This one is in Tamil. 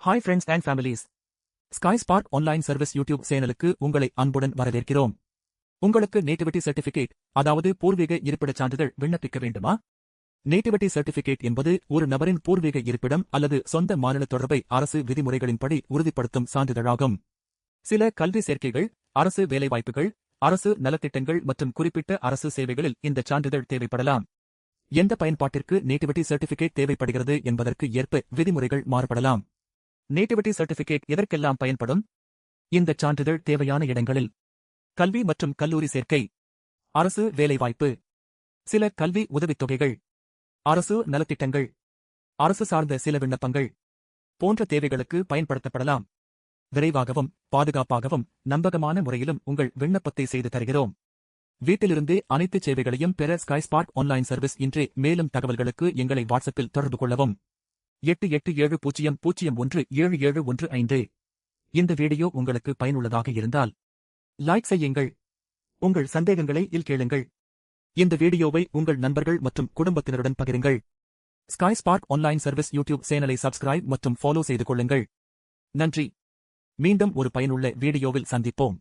Hi friends and families. Sky Spark online service YouTube சேனலுக்கு உங்களை அன்புடன் வரவேற்கிறோம். உங்களுக்கு நேட்டிவிட்டி சர்டிபிகேட், அதாவது பூர்வீக இருப்பிடச் சான்றிதழ் விண்ணப்பிக்க வேண்டுமா? நேட்டிவிட்டி சர்டிபிகேட் என்பது ஒரு நபரின் பூர்வீக இருப்பிடம் அல்லது சொந்த மாநில தொடர்பை அரசு விதிமுறைகளின்படி உறுதிப்படுத்தும் சான்றிதழாகும். சில கல்வி சேர்க்கைகள், அரசு வேலைவாய்ப்புகள், அரசு நலத்திட்டங்கள் மற்றும் குறிப்பிட்ட அரசு சேவைகளில் இந்த சான்றிதழ் தேவைப்படலாம். எந்த பயன்பாட்டிற்கு நேட்டிவிட்டி சர்டிபிகேட் தேவைப்படுகிறது என்பதற்கு ஏற்ப விதிமுறைகள் மாறுபடலாம். நேட்டிவிட்டி சர்டிபிகேட் எதற்கெல்லாம் பயன்படும்? இந்த சான்றிதழ் தேவையான இடங்களில்: கல்வி மற்றும் கல்லூரி சேர்க்கை, அரசு வேலைவாய்ப்பு, சில கல்வி உதவித்தொகைகள், அரசு நலத்திட்டங்கள், அரசு சார்ந்த சில விண்ணப்பங்கள் போன்ற தேவைகளுக்கு பயன்படுத்தப்படலாம். விரைவாகவும் பாதுகாப்பாகவும் நம்பகமான முறையிலும் உங்கள் விண்ணப்பத்தை செய்து தருகிறோம். வீட்டிலிருந்தே அனைத்து சேவைகளையும் பெற ஸ்கை ஸ்பார்க் ஆன்லைன் சர்வீஸ் இன்றே. மேலும் தகவல்களுக்கு எங்களை வாட்ஸ்அப்பில் தொடர்பு கொள்ளவும். 8870017715. இந்த வீடியோ உங்களுக்கு பயனுள்ளதாக இருந்தால் லைக் செய்யுங்கள். உங்கள் சந்தேகங்களை கேளுங்கள். இந்த வீடியோவை உங்கள் நண்பர்கள் மற்றும் குடும்பத்தினருடன் பகிருங்கள். Sky Spark online service YouTube சேனலை சப்ஸ்கிரைப் மற்றும் ஃபாலோ செய்து கொள்ளுங்கள். நன்றி. மீண்டும் ஒரு பயனுள்ள வீடியோவில் சந்திப்போம்.